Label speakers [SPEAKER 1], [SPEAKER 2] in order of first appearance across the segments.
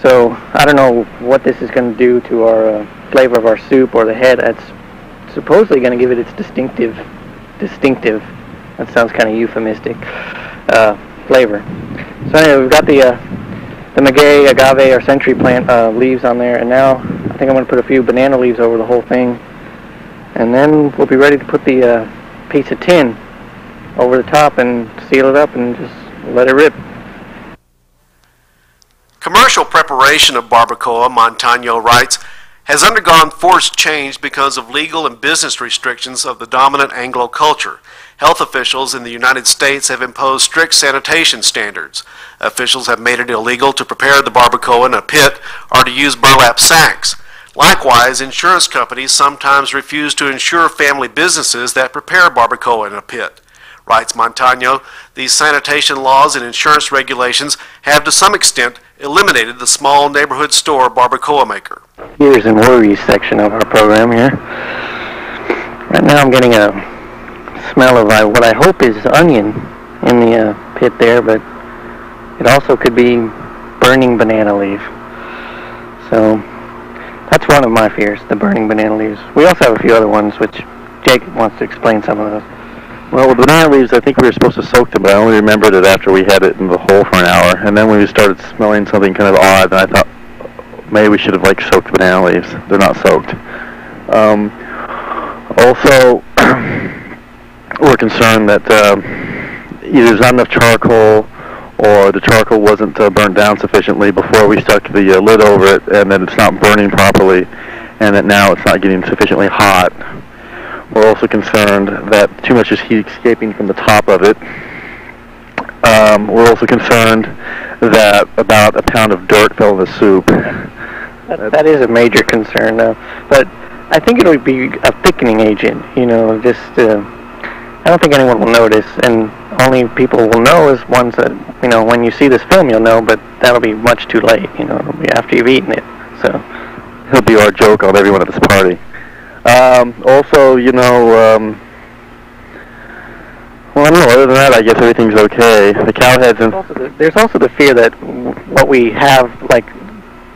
[SPEAKER 1] So I don't know what this is going to do to our flavor of our soup or the head. That's supposedly going to give it its distinctive, that sounds kind of euphemistic, flavor. So anyway, we've got the maguey, agave, or century plant leaves on there, and now I think I'm going to put a few banana leaves over the whole thing, and then we'll be ready to put the piece of tin over the top and seal it up and just let it rip.
[SPEAKER 2] Commercial preparation of barbacoa, Montano writes, has undergone forced change because of legal and business restrictions of the dominant Anglo culture. Health officials in the United States have imposed strict sanitation standards. Officials have made it illegal to prepare the barbacoa in a pit or to use burlap sacks. Likewise, insurance companies sometimes refuse to insure family businesses that prepare barbacoa in a pit. Writes Montano, these sanitation laws and insurance regulations have to some extent eliminated the small neighborhood store barbacoa maker.
[SPEAKER 1] Here's and worries section of our program here. Right now I'm getting a smell of what I hope is onion in the pit there, but it also could be burning banana leaf. So that's one of my fears, the burning banana leaves. We also have a few other ones, which Jake wants to explain some of those.
[SPEAKER 3] Well, the banana leaves, I think we were supposed to soak them, but I only remembered it after we had it in the hole for an hour. And then when we started smelling something kind of odd, and I thought maybe we should have soaked banana leaves. They're not soaked. Also, we're concerned that either there's not enough charcoal or the charcoal wasn't burned down sufficiently before we stuck the lid over it, and that it's not burning properly, and that now it's not getting sufficiently hot. We're also concerned that too much is heat escaping from the top of it. We're also concerned that about a pound of dirt fell in the soup.
[SPEAKER 1] That is a major concern, but I think it would be a thickening agent. I don't think anyone will notice, and only people will know is ones that, when you see this film you'll know, but that'll be much too late. It'll be after you've eaten it. So
[SPEAKER 3] it'll be our joke on everyone at this party. Also, well, I don't know, other than that, I guess everything's okay. The cow heads and...
[SPEAKER 1] There's also the fear that what we have,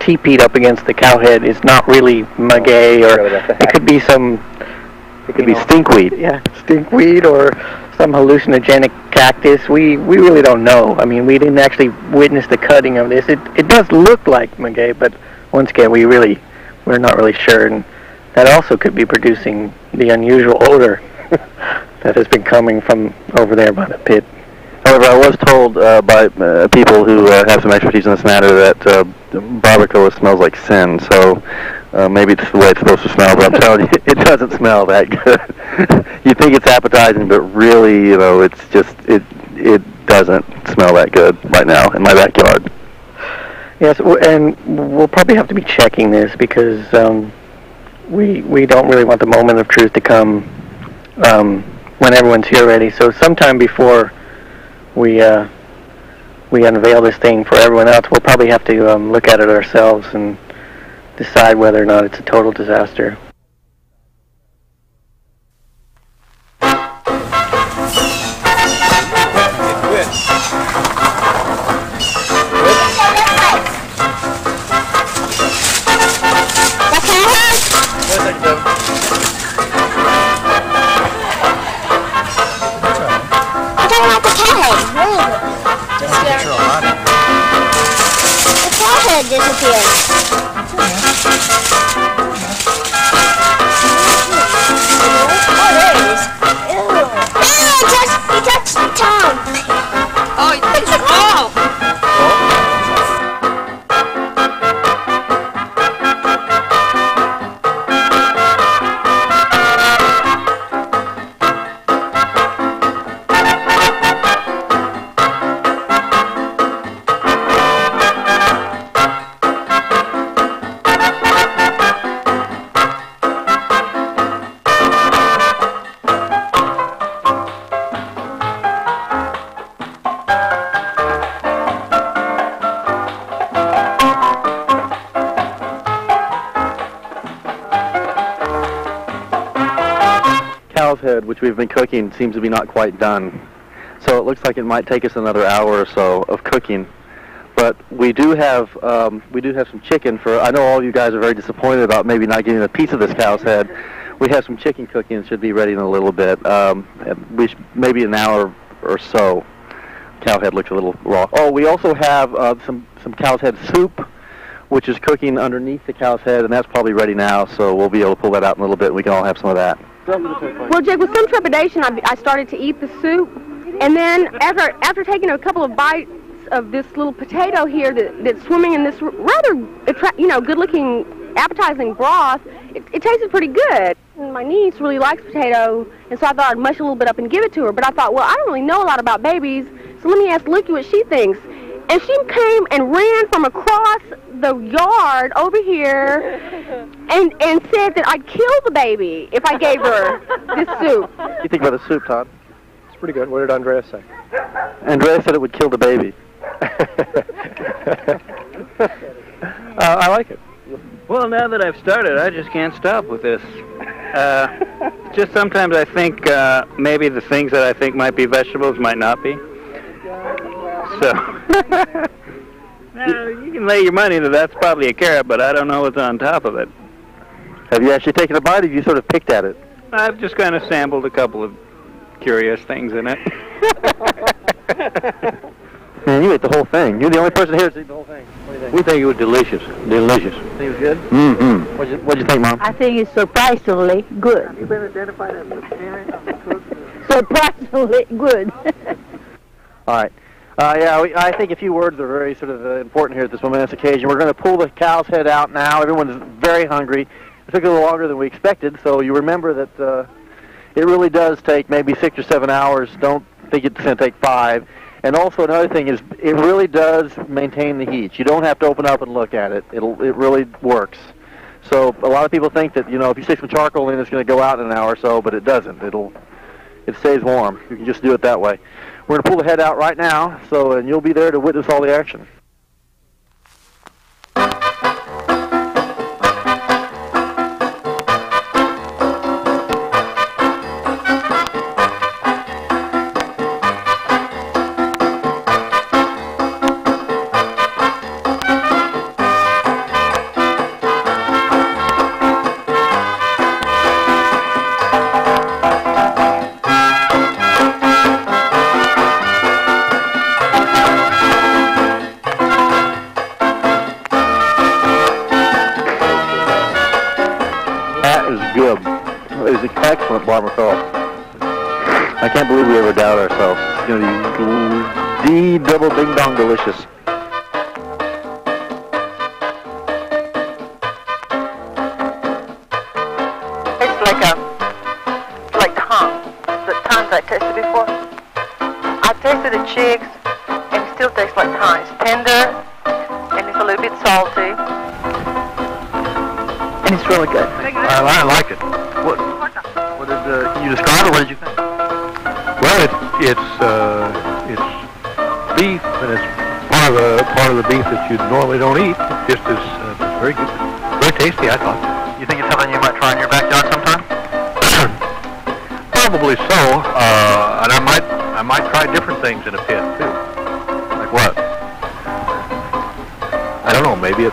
[SPEAKER 1] teepeed up against the cow head is not really maguey, or it could be some...
[SPEAKER 3] It could be stinkweed.
[SPEAKER 1] Yeah, stinkweed or some hallucinogenic cactus. We really don't know. I mean, we didn't actually witness the cutting of this. It does look like maguey, but once again, we're not really sure, and that also could be producing the unusual odor that has been coming from over there by the pit.
[SPEAKER 3] However, I was told by people who have some expertise in this matter that barbacoa smells like sin, so maybe it's the way it's supposed to smell, but I'm telling you, it doesn't smell that good. You think it's appetizing, but really, it's just, it doesn't smell that good right now in my backyard.
[SPEAKER 1] Yes, and we'll probably have to be checking this because we don't really want the moment of truth to come when everyone's here already. So sometime before we unveil this thing for everyone else, we'll probably have to look at it ourselves and decide whether or not it's a total disaster.
[SPEAKER 4] Disappeared. Oh, there it is. Ew. He touched the tongue. Oh, it's raw.
[SPEAKER 3] Cow's head, which we've been cooking, seems to be not quite done. So it looks like it might take us another hour or so of cooking. But we do have some chicken for. I know all you guys are very disappointed about maybe not getting a piece of this cow's head. We have some chicken cooking. It should be ready in a little bit. Maybe an hour or so. Cow head looks a little raw. Oh, we also have some cow's head soup, which is cooking underneath the cow's head, and that's probably ready now. So we'll be able to pull that out in a little bit. And we can all have some of that.
[SPEAKER 5] Well, Jake, with some trepidation, I started to eat the soup, and then after taking a couple of bites of this little potato here that's swimming in this rather good-looking, appetizing broth, it tasted pretty good. And my niece really likes potato, and so I thought I'd mush a little bit up and give it to her. But I thought, well, I don't really know a lot about babies, so let me ask Licky what she thinks. And she came and ran from across the yard over here and said that I'd kill the baby if I gave her this soup.
[SPEAKER 3] What do you think about the soup, Todd?
[SPEAKER 1] It's pretty good. What did Andrea say?
[SPEAKER 3] Andrea said it would kill the baby.
[SPEAKER 1] I like it.
[SPEAKER 6] Well, now that I've started, I just can't stop with this. Just sometimes I think maybe the things that I think might be vegetables might not be. So, you can lay your money that that's probably a carrot, but I don't know what's on top of it.
[SPEAKER 3] Have you actually taken a bite, or have you sort of picked at it?
[SPEAKER 6] I've just kind of sampled a couple of curious things in it.
[SPEAKER 3] Man, you ate the whole thing. You're the only person here to eat the whole thing. What do you think?
[SPEAKER 6] We think it was delicious. Delicious.
[SPEAKER 3] Think it was good?
[SPEAKER 6] Mm-hmm.
[SPEAKER 3] What'd you think, Mom?
[SPEAKER 7] I think it's surprisingly good.
[SPEAKER 1] You've been identified as a parent of the cook.
[SPEAKER 7] Surprisingly good.
[SPEAKER 3] All right. I think a few words are very sort of important here at this momentous occasion. We're going to pull the cow's head out now. Everyone's very hungry. It took a little longer than we expected, so you remember that it really does take maybe 6 or 7 hours. Don't think it's going to take 5. And also another thing is it really does maintain the heat. You don't have to open up and look at it. It really works. So a lot of people think that, if you stick some charcoal in, it's going to go out in an hour or so, but it doesn't. It stays warm. You can just do it that way. We're going to pull the head out right now, and you'll be there to witness all the action. Excellent barbacoa. I can't believe we ever doubted ourselves. It's going to be double ding dong delicious.
[SPEAKER 7] It's like tongue. The tongues I tasted before. I tasted the cheeks, and it still tastes like tongue. It's tender, and it's a little bit salty, and it's really good.
[SPEAKER 3] I like it. Can you describe it? What did you think?
[SPEAKER 8] Well, it's beef, and it's part of the beef that you normally don't eat. It's just very good, very tasty, I thought.
[SPEAKER 3] You think it's something you might try in your backyard sometime?
[SPEAKER 8] Probably so, and I might try different things in a pit too.
[SPEAKER 3] Like what?
[SPEAKER 8] I don't know, maybe a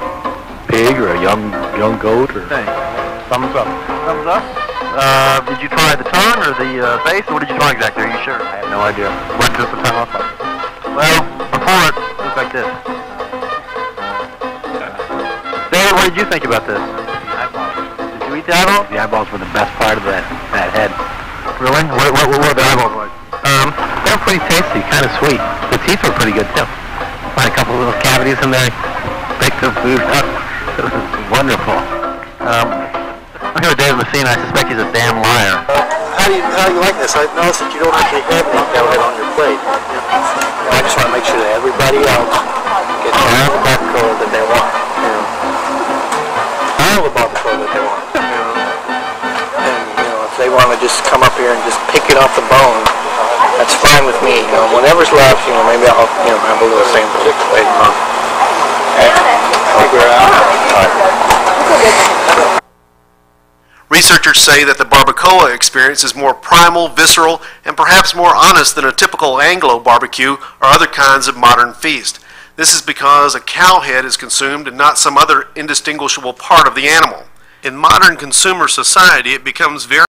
[SPEAKER 8] pig or a young goat or.
[SPEAKER 3] Thanks. Thumbs up. Thumbs up. Did you try the tongue or the face, or what did you try exactly? Are you sure?
[SPEAKER 8] I have no idea.
[SPEAKER 3] What does the tongue look like? Well, before it looked like this. David, what did you think about this?
[SPEAKER 8] The eyeballs.
[SPEAKER 3] Did you eat the eyeballs?
[SPEAKER 8] The eyeballs were the best part of that head.
[SPEAKER 3] Really? What were the eyeballs like?
[SPEAKER 8] They were pretty tasty, kind of sweet. The teeth were pretty good too. Find a couple of little cavities in there. Pick the food up. It was wonderful.
[SPEAKER 3] I'm here with David Messina. I suspect he's a damn liar.
[SPEAKER 9] How do you like this? I've noticed that you don't actually have any cowhead on your plate. I just want to make sure that everybody else gets all the barbacoa that they want. All the barbacoa that they want. And if they want to just come up here and just pick it off the bone, that's fine with me. Whatever's left, maybe I'll have a little sample later on. Figure it out. All right.
[SPEAKER 2] Researchers say that the barbacoa experience is more primal, visceral, and perhaps more honest than a typical Anglo barbecue or other kinds of modern feast. This is because a cow head is consumed and not some other indistinguishable part of the animal. In modern consumer society, it becomes very